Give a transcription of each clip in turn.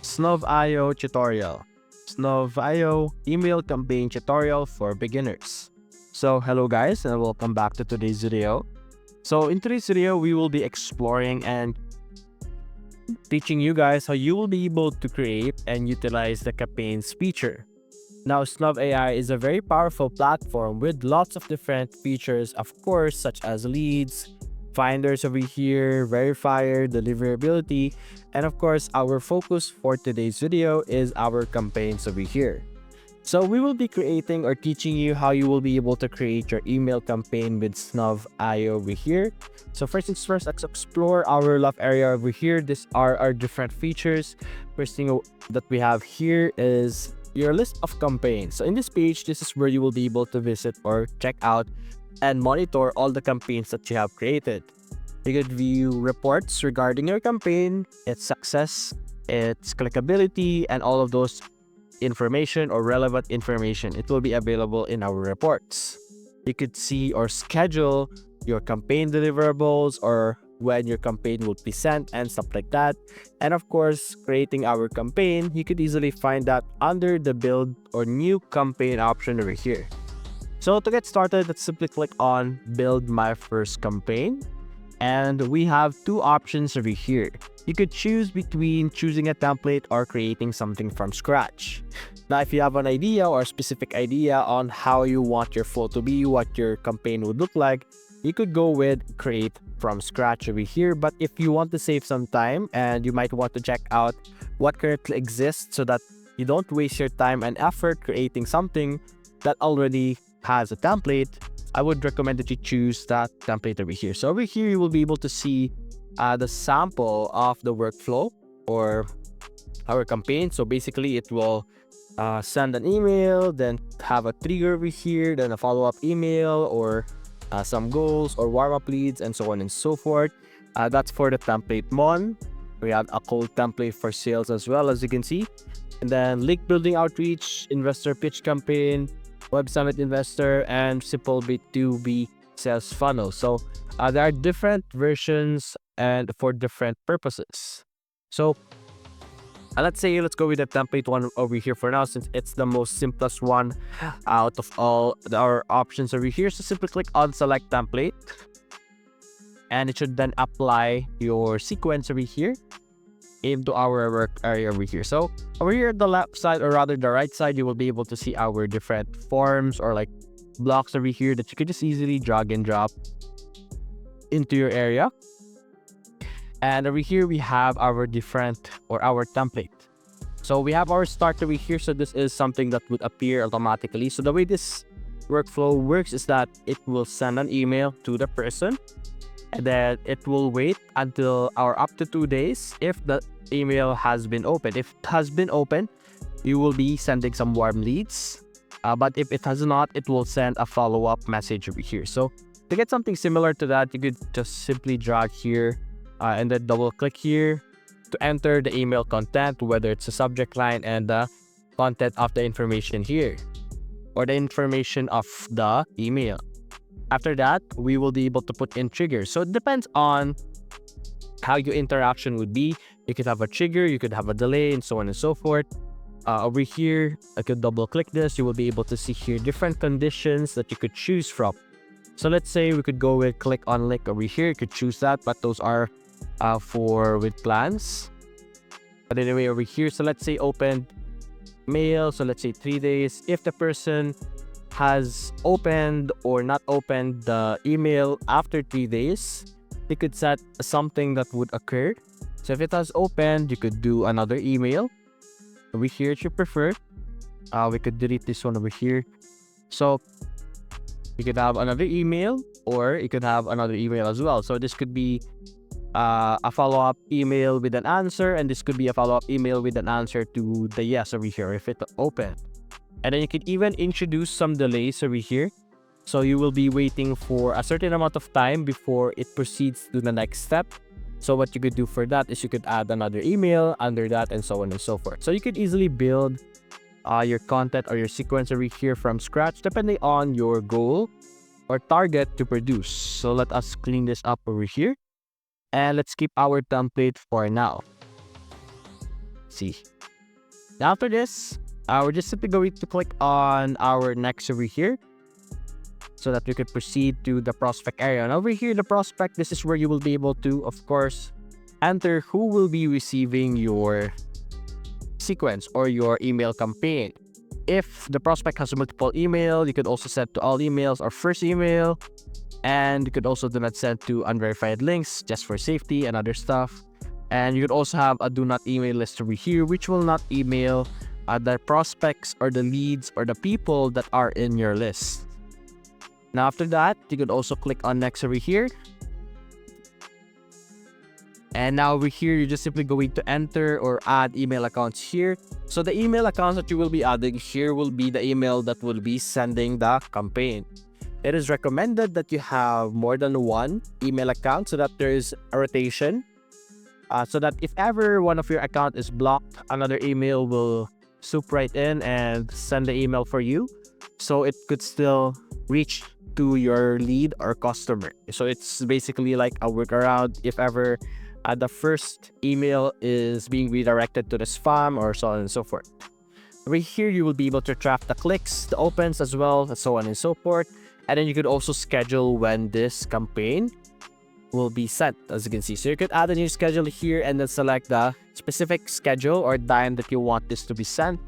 Snovio tutorial. Snovio email campaign tutorial for beginners. So hello guys and welcome back to today's video. So in today's video, we will be exploring and teaching you guys how you will be able to create and utilize the campaigns feature. Now, Snov AI is a very powerful platform with lots of different features, of course, such as leads, finders over here, verifier, deliverability, and of course, our focus for today's video is our campaigns over here. So we will be creating or teaching you how you will be able to create your email campaign with Snovio over here. So first things first, let's explore our love area over here. These are our different features. First thing that we have here is your list of campaigns. So in this page, this is where you will be able to visit or check out and monitor all the campaigns that you have created. You could view reports regarding your campaign, its success, its clickability, and all of those information or relevant information. It will be available in our reports. You could see or schedule your campaign deliverables or when your campaign will be sent and stuff like that. And of course, creating our campaign, you could easily find that under the build or new campaign option over here. So to get started, let's simply click on build my first campaign. And we have two options over here. You could choose between choosing a template or creating something from scratch. Now, if you have an idea or a specific idea on how you want your flow to be, what your campaign would look like, you could go with create from scratch over here. But if you want to save some time and you might want to check out what currently exists so that you don't waste your time and effort creating something that already has a template, I would recommend that you choose that template over here. So over here, you will be able to see the sample of the workflow or our campaign. So basically, it will send an email, then have a trigger over here, then a follow-up email or some goals or warm-up leads and so on and so forth. That's for the template one. We have a cold template for sales as well, as you can see. And then link building outreach, investor pitch campaign, Web Summit Investor, and simple B2B sales funnel. So there are different versions and for different purposes. So let's go with the template one over here for now, since it's the most simplest one out of all our options over here. So simply click on select template and it should then apply your sequence over here into our work area over here. So over here at the left side, or rather the right side, you will be able to see our different forms or like blocks over here that you could just easily drag and drop into your area. And over here we have our different or our template. So we have our start over here. So this is something that would appear automatically. So the way this workflow works is that it will send an email to the person, and then it will wait until or up to 2 days if the email has been opened. If it has been opened, you will be sending some warm leads. But if it has not, it will send a follow-up message over here. So to get something similar to that, you could just simply drag here and then double click here to enter the email content, whether it's a subject line and the content of the information here or the information of the email. After that, we will be able to put in triggers. So it depends on how your interaction would be. You could have a trigger, you could have a delay, and so on and so forth. Over here, I could double click this. You will be able to see here different conditions that you could choose from. So let's say we could go with click on link over here. You could choose that, but those are for with plans. But anyway, over here, so let's say open mail. So let's say 3 days. If the person has opened or not opened the email after 3 days, you could set something that would occur. So if it has opened, you could do another email over here if you prefer. We could delete this one over here. So you could have another email or you could have another email as well. So this could be a follow-up email with an answer, and this could be a follow-up email with an answer to the yes over here if it opened. And then you could even introduce some delays over here. So you will be waiting for a certain amount of time before it proceeds to the next step. So what you could do for that is you could add another email under that and so on and so forth. So you could easily build your content or your sequence over here from scratch, depending on your goal or target to produce. So let us clean this up over here. And let's keep our template for now. See, Now after this, we're just simply going to click on our next over here so that we could proceed to the prospect area. And over here, the prospect, this is where you will be able to, of course, enter who will be receiving your sequence or your email campaign. If the prospect has multiple email, you could also set to all emails or first email, and you could also do not send to unverified links just for safety and other stuff. And you could also have a do not email list over here, which will not email the prospects or the leads or the people that are in your list. Now after that, you could also click on next over here. And now over here, you're just simply going to enter or add email accounts here. So the email accounts that you will be adding here will be the email that will be sending the campaign. It is recommended that you have more than one email account so that there is a rotation. So that if ever one of your account is blocked, another email will swoop right in and send the email for you. So it could still reach to your lead or customer. So it's basically like a workaround if ever the first email is being redirected to the spam or so on and so forth. Right here, you will be able to track the clicks, the opens as well, and so on and so forth. And then you could also schedule when this campaign will be sent, as you can see. So you could add a new schedule here and then select the specific schedule or time that you want this to be sent.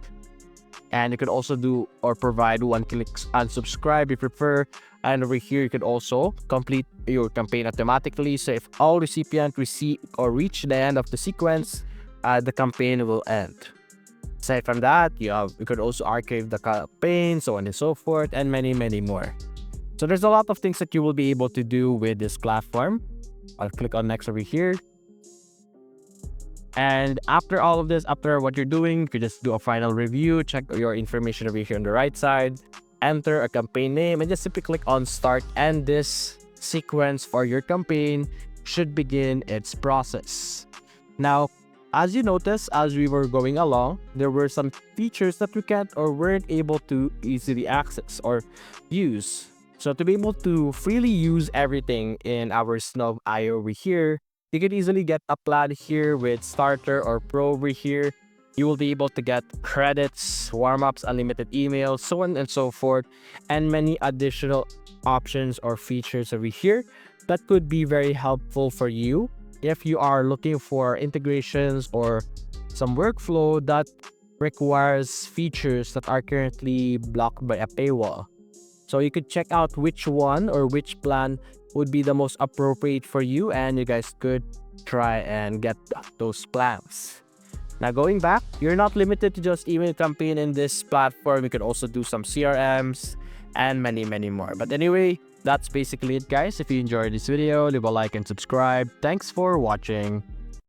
And you could also do or provide one-click unsubscribe if you prefer. And over here, you could also complete your campaign automatically. So if all recipients receive or reach the end of the sequence, the campaign will end. Aside from that, you could also archive the campaign, so on and so forth, and many, many more. So there's a lot of things that you will be able to do with this platform. I'll click on next over here. And after all of this, after what you're doing, you could just do a final review, check your information over here on the right side, enter a campaign name, and just simply click on start, and this sequence for your campaign should begin its process. Now, as you notice, as we were going along, there were some features that we can't or weren't able to easily access or use. So to be able to freely use everything in our Snovio over here, you can easily get a plan here with starter or pro over here. You will be able to get credits, warm-ups, unlimited emails, so on and so forth, and many additional options or features over here that could be very helpful for you if you are looking for integrations or some workflow that requires features that are currently blocked by a paywall. So you could check out which one or which plan would be the most appropriate for you, and you guys could try and get those plans. Now going back, you're not limited to just email campaign in this platform. You can also do some CRMs and many, many more. But anyway, that's basically it, guys. If you enjoyed this video, leave a like and subscribe. Thanks for watching.